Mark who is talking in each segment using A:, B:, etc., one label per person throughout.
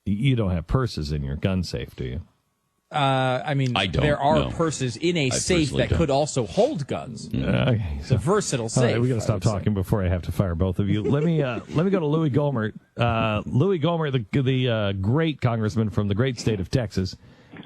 A: You don't have purses in your gun safe, do you?
B: I mean, there are purses in a safe that could also hold guns.
A: Okay,
B: it's a versatile safe.
A: All right, we got to stop talking before I have to fire both of you. Let me go to Louie Gohmert. Louie Gohmert, the great congressman from the great state of Texas.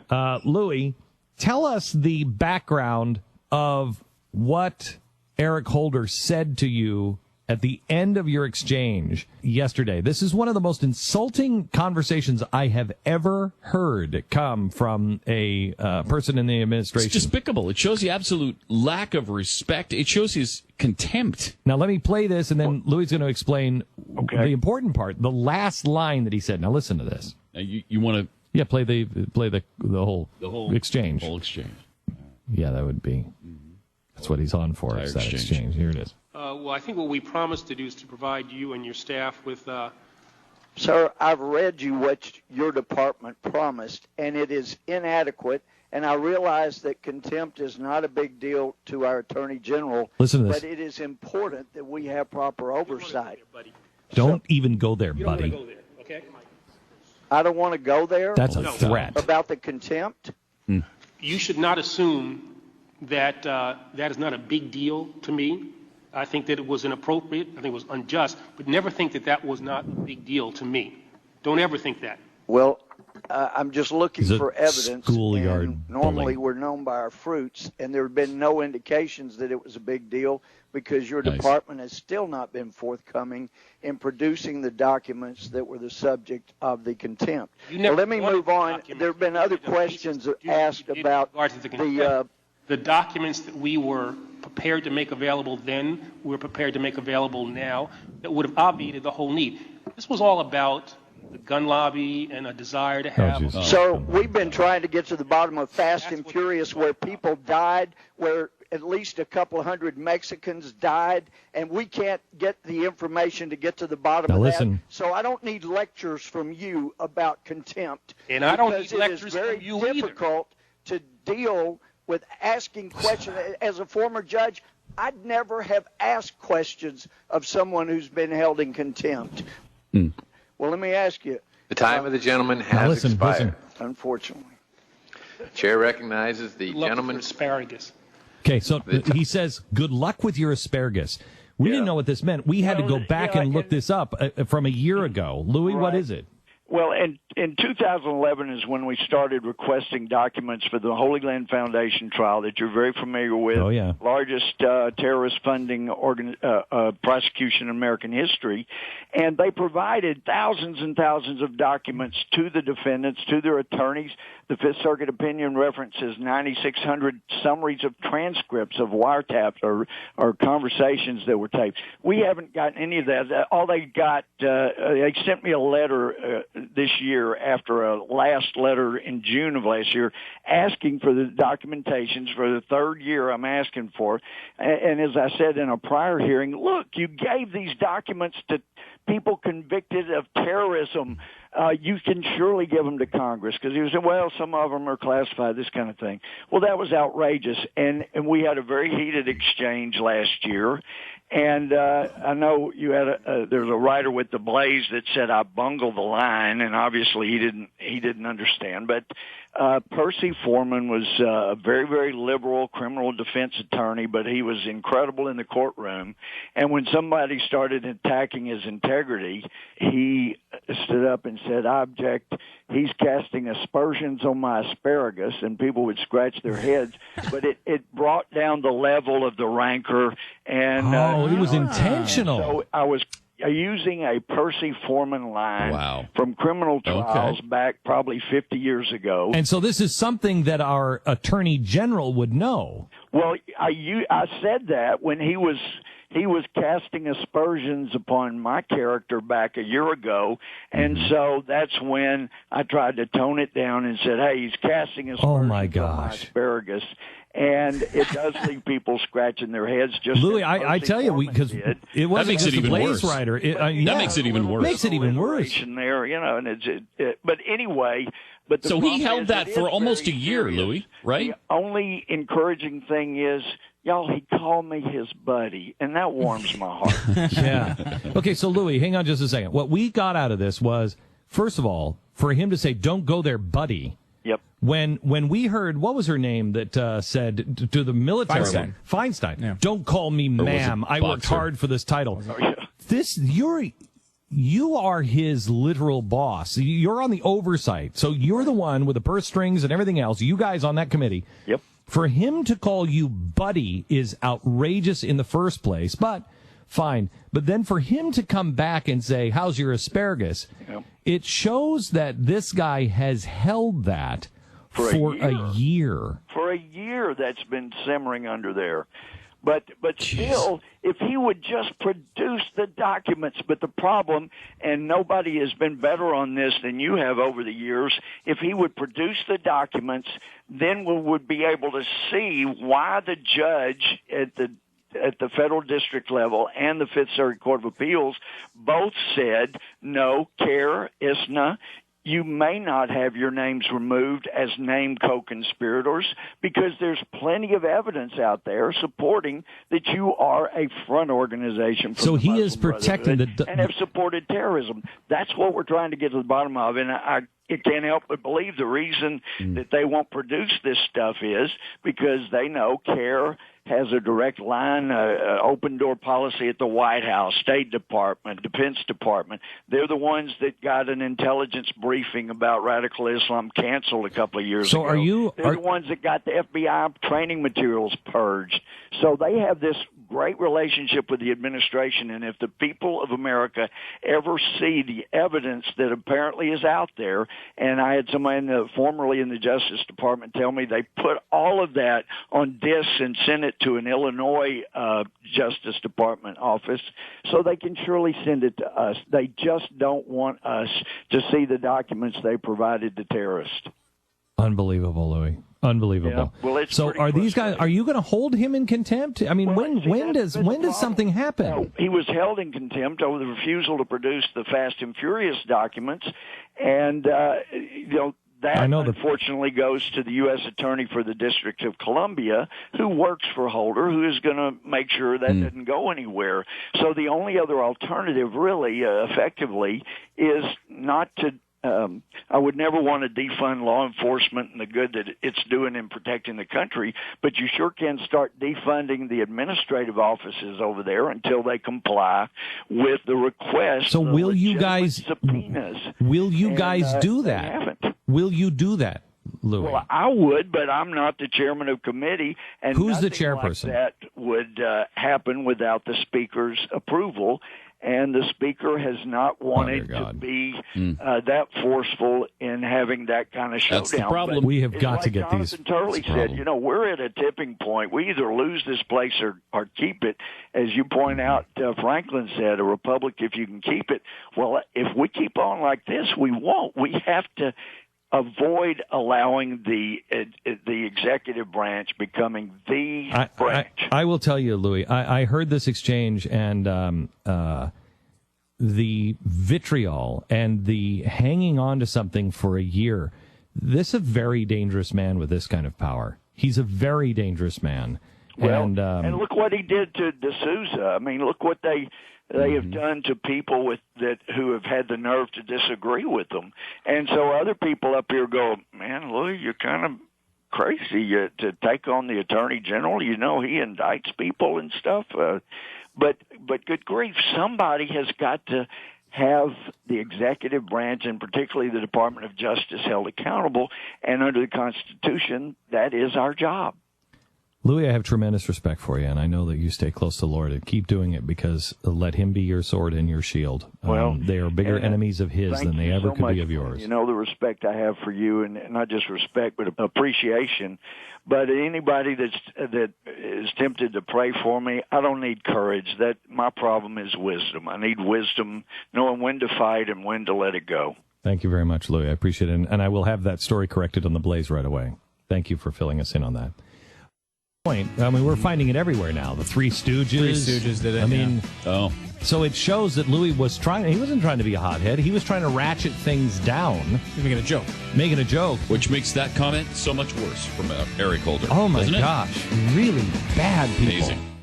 A: Louie, tell us the background of what Eric Holder said to you at the end of your exchange yesterday. This is one of the most insulting conversations I have ever heard come from a person in the administration.
C: It's despicable. It shows the absolute lack of respect. It shows his contempt.
A: Now, let me play this, and then Louie's going to explain the important part, the last line that he said. Now, listen to this.
C: You want to...
A: Yeah, play the whole exchange.
C: The whole exchange.
A: Yeah, that would be... That's what he's on for, is that exchange. Here it is.
D: Well, I think what we promised to do is to provide you and your staff with...
E: Sir, I've read you what your department promised, and it is inadequate, and I realize that contempt is not a big deal to our Attorney General.
A: Listen to this.
E: But it is important that we have proper oversight.
A: Don't even go there, buddy.
D: You don't want to go there, okay?
E: I don't want to go there?
A: That's a threat.
E: About the contempt?
D: You should not assume that that is not a big deal to me. I think that it was inappropriate. I think it was unjust. But never think that that was not a big deal to me. Don't ever think that.
E: Well, I'm just looking for evidence.
A: Schoolyard
E: normally
A: bully.
E: we're known by our fruits, and there have been no indications that it was a big deal because your department has still not been forthcoming in producing the documents that were the subject of the contempt.
D: Well,
E: let me move on. There have been other questions asked about
D: the documents that we were prepared to make available then, we're prepared to make available now, that would have obviated the whole need. This was all about the gun lobby and a desire to have...
E: So we've been trying to get to the bottom of Fast and Furious where people died, where at least a couple hundred Mexicans died, and we can't get the information to get to the bottom of that. So I don't need lectures from you about contempt.
D: And I don't need lectures from you either.
E: It is very difficult to deal with asking questions. As a former judge, I'd never have asked questions of someone who's been held in contempt. Well, let me ask you.
F: The time of the gentleman has expired.
E: Unfortunately.
F: The chair recognizes the gentleman.
D: Asparagus.
A: Okay, so he says, good luck with your asparagus. We didn't know what this meant. We had to go back and look this up from a year ago. Louie, what is it?
E: Well, in 2011 is when we started requesting documents for the Holy Land Foundation trial that you're very familiar with.
A: Oh, yeah.
E: Largest terrorist funding prosecution in American history. And they provided thousands and thousands of documents to the defendants, to their attorneys. The Fifth Circuit opinion references 9,600 summaries of transcripts of wiretaps or conversations that were taped. We haven't gotten any of that. All they got, they sent me a letter this year after a last letter in June of last year asking for the documentations for the third year I'm asking for. And as I said in a prior hearing, look, you gave these documents to people convicted of terrorism. You can surely give them to Congress, because he was saying, well, some of them are classified, this kind of thing. Well, that was outrageous, and we had a very heated exchange last year. And I know you had there's a writer with the Blaze that said I bungled the line, and obviously he didn't understand. But Percy Foreman was a very, very liberal criminal defense attorney, but he was incredible in the courtroom. And when somebody started attacking his integrity, he stood up and said, I object. He's casting aspersions on my asparagus, and people would scratch their heads. But it brought down the level of the rancor. And
A: it was intentional.
E: So I was using a Percy Foreman line from criminal trials back probably 50 years ago.
A: And so this is something that our Attorney General would know.
E: Well, I said that when he was casting aspersions upon my character back a year ago, and so that's when I tried to tone it down and said, hey, he's casting aspersions on my asparagus. And it does leave people scratching their heads. Just
A: Louie, I tell you, because it wasn't just a Blaze writer.
C: That makes it even worse.
A: Makes it even worse.
E: There, and but anyway. But
C: so he held that for almost a year, Louie, right?
E: The only encouraging thing is, y'all, he called me his buddy, and that warms my heart.
A: Yeah. Okay, so Louie, hang on just a second. What we got out of this was, first of all, for him to say, "Don't go there, buddy."
E: Yep.
A: When we heard, what was her name that said to the military, Feinstein,
B: yeah.
A: "Don't call me ma'am. I worked hard for this title." You are his literal boss. You're on the oversight, so you're the one with the purse strings and everything else. You guys on that committee.
E: Yep.
A: For him to call you buddy is outrageous in the first place, but fine. But then for him to come back and say, "How's your asparagus?" Yep. It shows that this guy has held that for a year.
E: For a year, that's been simmering under there. But still, if he would just produce the documents, but the problem, and nobody has been better on this than you have over the years, if he would produce the documents, then we would be able to see why the judge at the federal district level and the Fifth Circuit Court of Appeals both said, no, care, ISNA, you may not have your names removed as named co-conspirators because there's plenty of evidence out there supporting that you are a front organization for
A: so
E: the
A: he
E: Muslim
A: is protecting
E: and have supported terrorism. That's what we're trying to get to the bottom of, and I can't help but believe the reason that they won't produce this stuff is because they know CARE has a direct line, open door policy at the White House, State Department, Defense Department. They're the ones that got an intelligence briefing about radical Islam canceled a couple of years ago. They're the ones that got the FBI training materials purged. So they have this great relationship with the administration, and if the people of America ever see the evidence that apparently is out there, and I had somebody formerly in the Justice Department tell me they put all of that on discs and sent it to an Illinois Justice Department office so they can surely send it to us. They just don't want us to see the documents they provided to terrorists.
A: Unbelievable, Louie. Unbelievable.
E: Yeah. Well,
A: so are these guys? Are you going to hold him in contempt? I mean, when does something happen?
E: No, he was held in contempt over the refusal to produce the Fast and Furious documents, and that unfortunately goes to the U.S. Attorney for the District of Columbia, who works for Holder, who is going to make sure that doesn't go anywhere. So the only other alternative, really, effectively, is not to. I would never want to defund law enforcement and the good that it's doing in protecting the country, but you sure can start defunding the administrative offices over there until they comply with the request.
A: So will you guys
E: subpoenas?
A: Will you guys do that?
E: They haven't.
A: Will you do that, Louie?
E: Well, I would, but I'm not the chairman of committee, and
A: who's the chairperson?
E: Like that would happen without the speaker's approval. And the speaker has not wanted to be that forceful in having that kind of showdown.
C: That's the problem.
E: But
A: we have got to get
E: Jonathan Turley said, we're at a tipping point. We either lose this place or keep it. As you point out, Franklin said, a republic if you can keep it. Well, if we keep on like this, we won't. We have to avoid allowing the executive branch becoming the branch.
A: I will tell you, Louie, I heard this exchange, and the vitriol and the hanging on to something for a year. This is a very dangerous man with this kind of power. He's a very dangerous man.
E: Well, and look what he did to D'Souza. I mean, look what they have done to people who have had the nerve to disagree with them. And so other people up here go, man, Louie, you're kind of crazy to take on the Attorney General. He indicts people and stuff. But good grief, somebody has got to have the executive branch, and particularly the Department of Justice, held accountable. And under the Constitution, that is our job.
A: Louie, I have tremendous respect for you, and I know that you stay close to the Lord and keep doing it because let him be your sword and your shield. They are bigger enemies of his than they ever could be of yours.
E: You know the respect I have for you, and not just respect, but appreciation. But anybody that is tempted to pray for me, I don't need courage. That my problem is wisdom. I need wisdom, knowing when to fight and when to let it go.
A: Thank you very much, Louie. I appreciate it, and I will have that story corrected on the Blaze right away. Thank you for filling us in on that. I mean, we're finding it everywhere now. The Three Stooges.
B: Three Stooges did it.
A: I mean, so it shows that Louie he wasn't trying to be a hothead. He was trying to ratchet things down.
B: He's making a joke.
C: Which makes that comment so much worse from Eric Holder.
A: Oh, my gosh. Really bad people.
C: Amazing.